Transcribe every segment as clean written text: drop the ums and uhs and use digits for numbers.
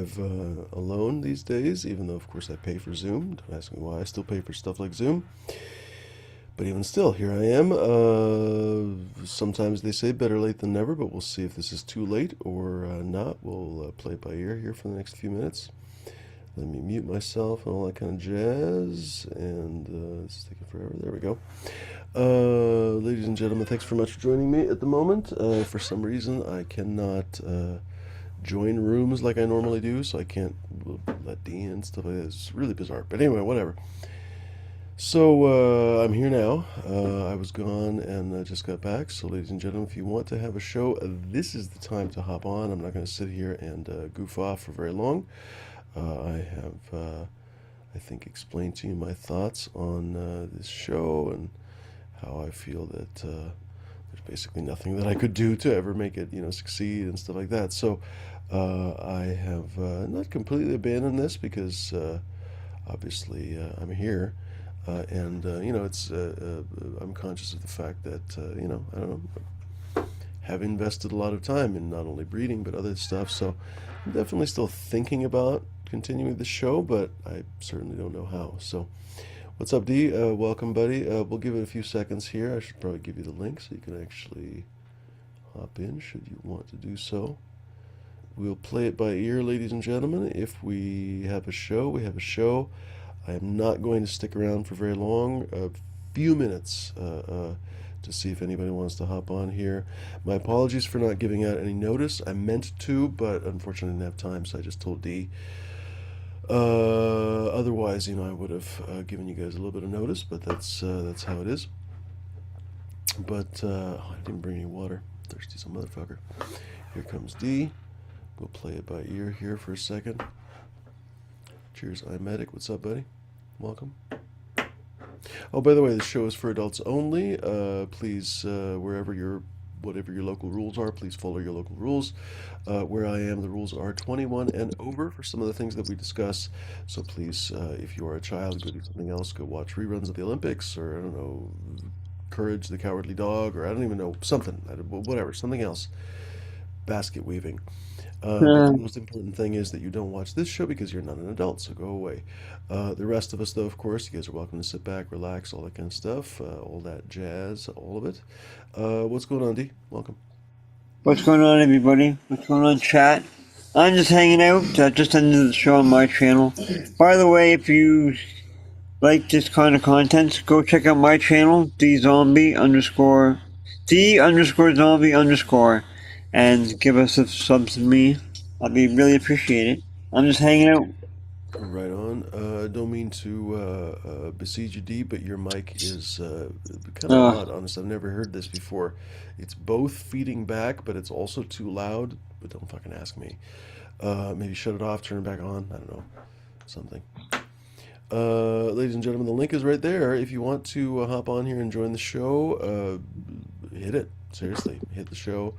live alone these days, even though, of course, I pay for Zoom. Don't ask me why I still pay for stuff like Zoom. But even still, here I am. Sometimes they say better late than never, but we'll see if this is too late or not. We'll play it by ear here for the next few minutes. Let me mute myself and all that kind of jazz. And it's taking forever. There we go. Ladies and gentlemen, thanks very much for joining me at the moment. For some reason, I cannot join rooms like I normally do, so I can't let Dean and stuff like that. It's really bizarre. But anyway, whatever. So I'm here now. I was gone and just got back. So, ladies and gentlemen, if you want to have a show, this is the time to hop on. I'm not going to sit here and goof off for very long. I have, I think, explained to you my thoughts on this show and how I feel that there's basically nothing that I could do to ever make it, succeed and stuff like that. So I have not completely abandoned this because obviously I'm here. And it's I'm conscious of the fact that I don't know, have invested a lot of time in not only breeding but other stuff. So I'm definitely still thinking about continuing the show, but I certainly don't know how. So, what's up, D? Welcome, buddy. We'll give it a few seconds here. I should probably give you the link so you can actually hop in, should you want to do so. We'll play it by ear, ladies and gentlemen. If we have a show, we have a show. I am not going to stick around for very long, a few minutes to see if anybody wants to hop on here. My apologies for not giving out any notice. I meant to, but unfortunately I didn't have time, so I just told D. Otherwise, I would have given you guys a little bit of notice, but that's how it is. But I didn't bring any water. Thirsty some motherfucker. Here comes D. We'll play it by ear here for a second. Cheers, iMedic. What's up, buddy? Welcome. Oh, by the way, the show is for adults only. Please, whatever your local rules are, please follow your local rules. Where I am, the rules are 21 and over for some of the things that we discuss. So please, if you are a child, go do something else. Go watch reruns of the Olympics, or I don't know, Courage the Cowardly Dog, or I don't even know, something, whatever, something else. Basket weaving. But the most important thing is that you don't watch this show because you're not an adult, so go away. The rest of us, though, of course, you guys are welcome to sit back, relax, all that kind of stuff, all that jazz, all of it. What's going on, D? Welcome. What's going on, everybody? What's going on, chat? I'm just hanging out. Just ended the show on my channel. By the way, if you like this kind of content, go check out my channel, D_zombie_, and give us a sub to me. I'd be really appreciated. I'm just hanging out. Right on. Don't mean to besiege you, D, but your mic is kind of odd, honest. I've never heard this before. It's both feeding back, but it's also too loud. But don't fucking ask me. Maybe shut it off, turn it back on. I don't know. Something. Ladies and gentlemen, the link is right there. If you want to hop on here and join the show, hit it. Seriously, hit the show.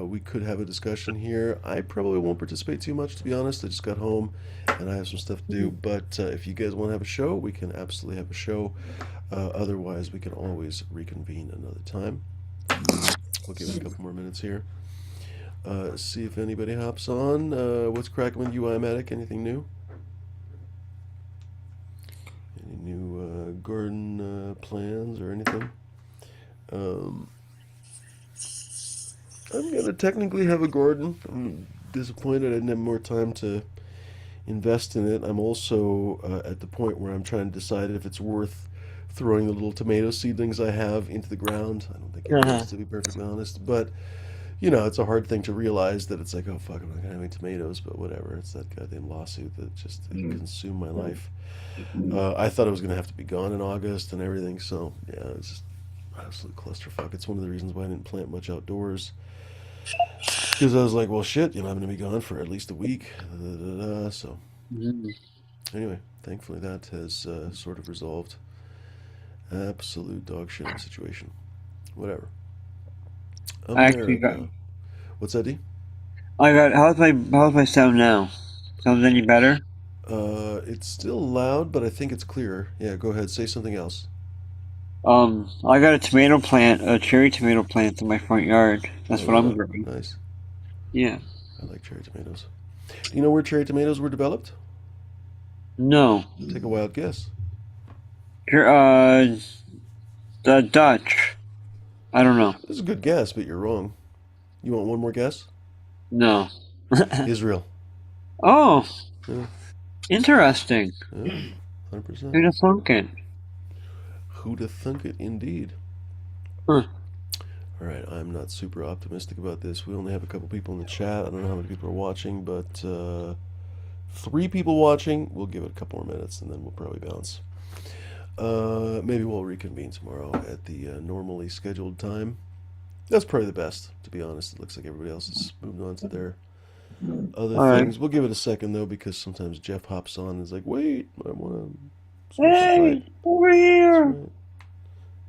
We could have a discussion here. I probably won't participate too much, to be honest. I just got home and I have some stuff to do. But if you guys want to have a show, we can absolutely have a show. Otherwise, we can always reconvene another time. We'll give it a couple more minutes here. See if anybody hops on. What's cracking with you, iMedic? Anything new? Any new garden plans or anything? I'm gonna technically have a garden. I'm disappointed I didn't have more time to invest in it. I'm also at the point where I'm trying to decide if it's worth throwing the little tomato seedlings I have into the ground. I don't think it is, to be perfectly honest. But it's a hard thing to realize that it's like, oh fuck, I'm not gonna have any tomatoes. But whatever. It's that goddamn lawsuit that just consumed my life. I thought it was gonna have to be gone in August and everything. So yeah, it's just absolute clusterfuck. It's one of the reasons why I didn't plant much outdoors. Because I was like, well, shit, I'm going to be gone for at least a week. So, anyway, thankfully that has sort of resolved. Absolute dog shit situation. Whatever. I actually got. America. What's that, D? How's my sound now? Sounds any better? It's still loud, but I think it's clearer. Yeah, go ahead. Say something else. I got a tomato plant, a cherry tomato plant in my front yard. That's Oh, what right I'm on. growing. Nice. Yeah. I like cherry tomatoes. Do you know where cherry tomatoes were developed? No. Take a wild guess. You're, the Dutch. I don't know. This is a good guess, but you're wrong. You want one more guess? No. Israel. Oh, Yeah, interesting. yeah, 100%. Who'd have thunk it? Who'd have thunk it, indeed. Huh. All right, I'm not super optimistic about this. We only have a couple people in the chat. I don't know how many people are watching, but three people watching. We'll give it a couple more minutes, and then we'll probably bounce. Maybe we'll reconvene tomorrow at the normally scheduled time. That's probably the best, to be honest. It looks like everybody else has moved on to their other All right. things. We'll give it a second though, because sometimes Jeff hops on and is like, "Wait, I want to switch the title." Hey, over That's here. right,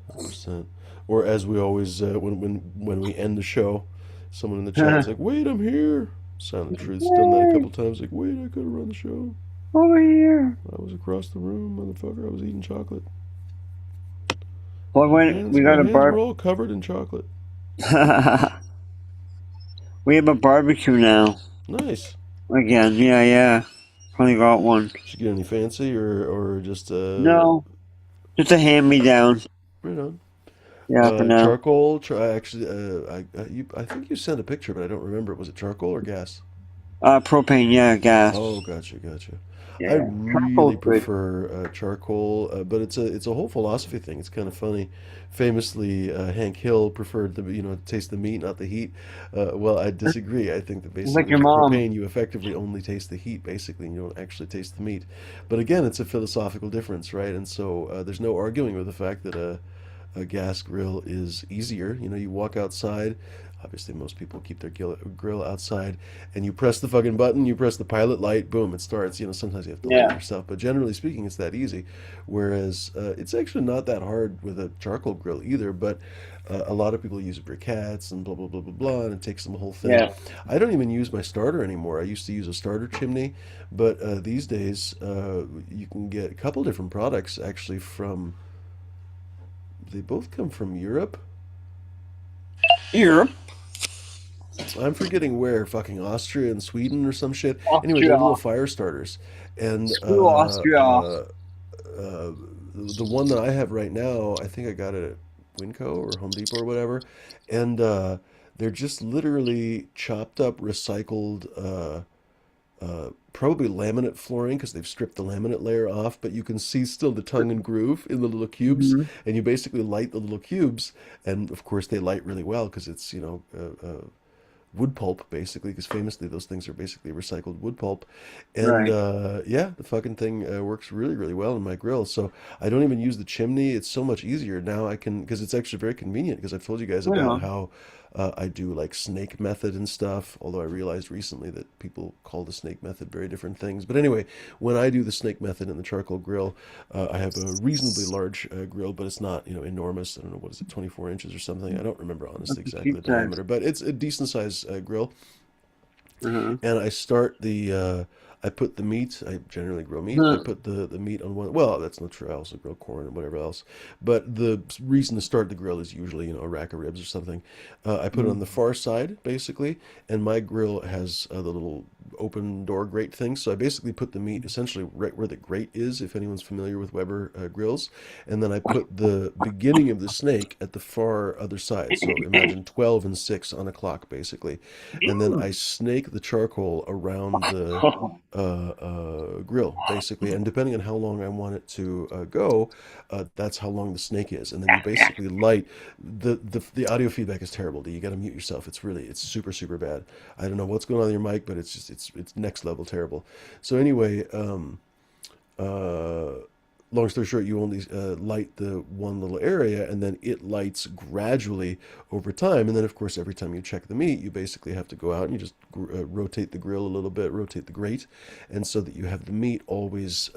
100%. Or as we always, when we end the show, someone in the chat's like, "Wait, I'm here." Silent Truth's done that a Hey, couple times. Like, "Wait, I could have run the show. over here. I was across the room, motherfucker. I was eating chocolate. Well, My when hands, we my got a hands were all covered in chocolate." we have a barbecue now. Nice. Again, yeah, yeah. Finally got one. Did you get any fancy or just No, just a hand-me-down. right on? Yeah, for now. Charcoal. Actually, I think you sent a picture, but I don't remember. Was it charcoal or gas? Propane, yeah, gas. Oh, gotcha, gotcha. I Yeah, really charcoal's good. prefer charcoal, but it's a whole philosophy thing. It's kind of funny. Famously, Hank Hill preferred the taste the meat, not the heat. Well, I disagree. I think that It's like basically your with mom. propane, you effectively only taste the heat, basically, and you don't actually taste the meat. But again, it's a philosophical difference, right? And so there's no arguing with the fact that a gas grill is easier. You walk outside. Obviously, most people keep their grill outside, and you press the fucking button, you press the pilot light, boom, it starts. Sometimes you have to light it Yeah. yourself, but generally speaking, it's that easy. Whereas it's actually not that hard with a charcoal grill either, but a lot of people use briquettes and blah, blah, blah, blah, blah, and it takes them the whole thing. Yeah. I don't even use my starter anymore. I used to use a starter chimney, but these days you can get a couple different products actually they both come from Europe. Europe. I'm forgetting where, fucking Austria and Sweden or some shit. Anyway, they're Austria. little fire starters, and Screw Austria. uh, the one that I have right now, I think I got it at Winco or Home Depot or whatever, and they're just literally chopped up, recycled, probably laminate flooring because they've stripped the laminate layer off, but you can see still the tongue and groove in the little cubes, Hmm. and you basically light the little cubes, and of course they light really well because it's wood pulp basically, because famously those things are basically recycled wood pulp, and Right. yeah, the fucking thing works really really well in my grill. So I don't even use the chimney. It's so much easier now. I can because it's actually very convenient because I've told you guys Right about on. how I do like snake method and stuff, although I realized recently that people call the snake method very different things. But anyway, when I do the snake method in the charcoal grill, I have a reasonably large grill, but it's not enormous. I don't know, what is it, 24 inches or something. I don't remember honestly That's what exactly she the says. diameter, but it's a decent size grill. Uh-huh. And I put the meat. I generally grill meat. I Huh. put the meat on one. Well, that's not true. I also grill corn and whatever else. But the reason to start the grill is usually a rack of ribs or something. I put it on the far side basically, and my grill has the little open door grate thing. So I basically put the meat essentially right where the grate is, if anyone's familiar with Weber grills, and then I put the beginning of the snake at the far other side. So imagine 12 and 6 on a clock basically, and then I snake the charcoal around the grill basically, and depending on how long I want it to go, that's how long the snake is, and then you basically light the audio feedback is terrible. You got to mute yourself. It's super super bad. I don't know what's going on with your mic, but it's just it's next level terrible. So anyway, uh, long story short, you only light the one little area, and then it lights gradually over time. And then, of course, every time you check the meat, you basically have to go out and you just rotate the grill a little bit, rotate the grate, and so that you have the meat always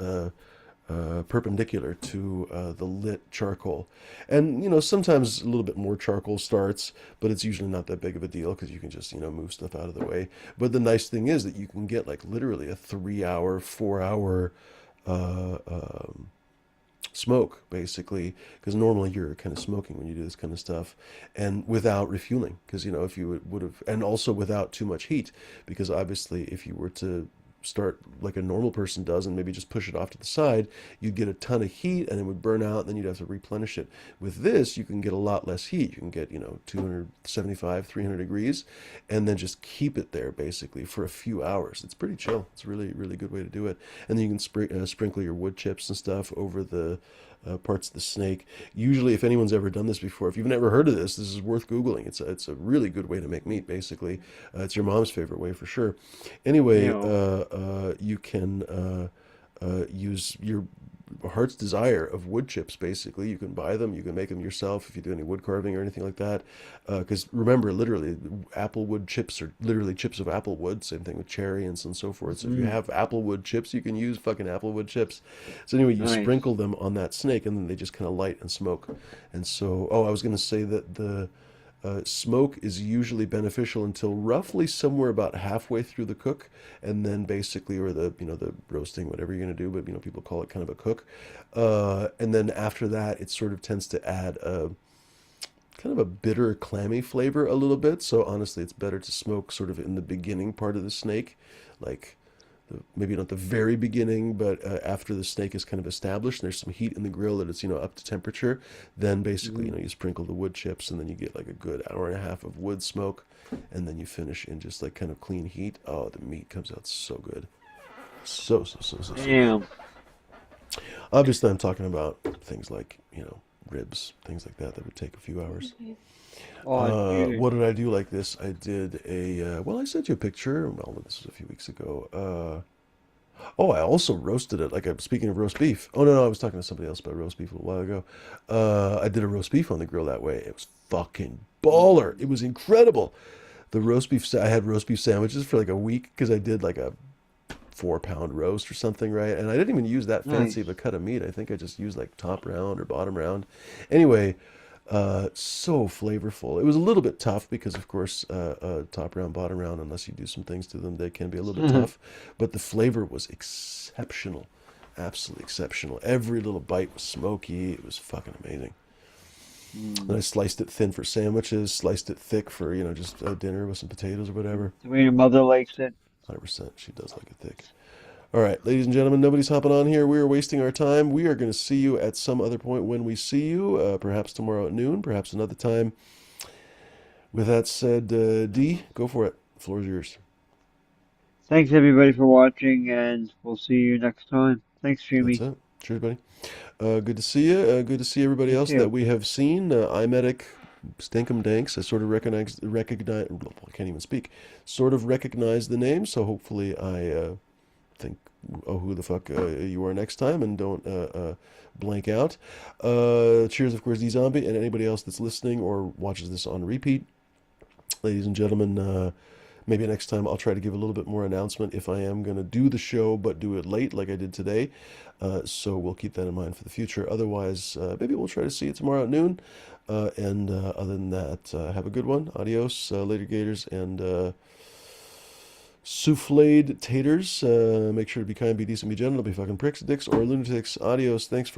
perpendicular to the lit charcoal. And sometimes a little bit more charcoal starts, but it's usually not that big of a deal because you can just move stuff out of the way. But the nice thing is that you can get like literally a 3 hour, 4 hour uh, um, smoke, basically, because normally you're kind of smoking when you do this kind of stuff, and without refueling, because if you would have, and also without too much heat, because obviously if you were to start like a normal person does and maybe just push it off to the side, you'd get a ton of heat and it would burn out and then you'd have to replenish it. With this, you can get a lot less heat. You can get, 275, 300 degrees and then just keep it there basically for a few hours. It's pretty chill. It's a really, really good way to do it. And then you can sprinkle your wood chips and stuff over the parts of the snake. Usually, if anyone's ever done this before, if you've never heard of this is worth Googling. It's a really good way to make meat, basically. It's your mom's favorite way for sure. Anyway, Yeah. you can use your heart's desire of wood chips, basically. You can buy them, you can make them yourself if you do any wood carving or anything like that. Because remember, literally, apple wood chips are literally chips of apple wood. Same thing with cherry and so forth. So if you Mm, have apple wood chips, you can use fucking apple wood chips. So anyway, you nice. sprinkle them on that snake and then they just kind of light and smoke. And so, oh, I was going to say that the smoke is usually beneficial until roughly somewhere about halfway through the cook, and then basically, or the roasting, whatever you're going to do, but people call it kind of a cook. And then after that, it sort of tends to add a kind of a bitter, clammy flavor a little bit. So honestly, it's better to smoke sort of in the beginning part of the snake, like maybe not the very beginning, but after the steak is kind of established, and there's some heat in the grill that it's up to temperature. Then basically, Mm. you sprinkle the wood chips, and then you get like a good hour and a half of wood smoke, and then you finish in just like kind of clean heat. Oh, the meat comes out so good, so good. Damn. Obviously, I'm talking about things like ribs, things like that would take a few hours. Oh, dude. What did I do like this? I did well, I sent you a picture. Well, this was a few weeks ago. Oh, I also roasted it. Like, I'm speaking of roast beef. Oh, no, I was talking to somebody else about roast beef a little while ago. I did a roast beef on the grill that way. It was fucking baller. It was incredible. The roast beef, I had roast beef sandwiches for like a week because I did like a 4 pound roast or something, right? And I didn't even use that fancy of a Nice. cut of meat. I think I just used like top round or bottom round. Anyway, so flavorful. It was a little bit tough because, of course, top round, bottom round, unless you do some things to them, they can be a little bit tough. But the flavor was exceptional, absolutely exceptional. Every little bite was smoky. It was fucking amazing. Then Mm. I sliced it thin for sandwiches, sliced it thick for just dinner with some potatoes or whatever. The way your mother likes it. 100%, she does like it thick. All right, ladies and gentlemen, nobody's hopping on here. We are wasting our time. We are going to see you at some other point when we see you, perhaps tomorrow at noon, perhaps another time. With that said, D, go for it. The floor is yours. Thanks everybody for watching, and we'll see you next time. Thanks, That's Jimmy. it. Cheers, buddy. Good to see you. Good to see everybody You else that too. we have seen. iMedic, Stinkum Danks. I sort of recognize. I can't even speak. Sort of recognize the name, so hopefully I think, oh, who the fuck you are next time, and don't blank out. Cheers, of course, D Zombie, and anybody else that's listening or watches this on repeat. Ladies and gentlemen, maybe next time I'll try to give a little bit more announcement if I am going to do the show, but do it late like I did today. So we'll keep that in mind for the future. Otherwise, maybe we'll try to see you tomorrow at noon. And other than that, have a good one. Adios, later gators, and souffled taters. Make sure to be kind, be decent, be gentle, don't be fucking pricks, dicks, or lunatics. Adios. Thanks for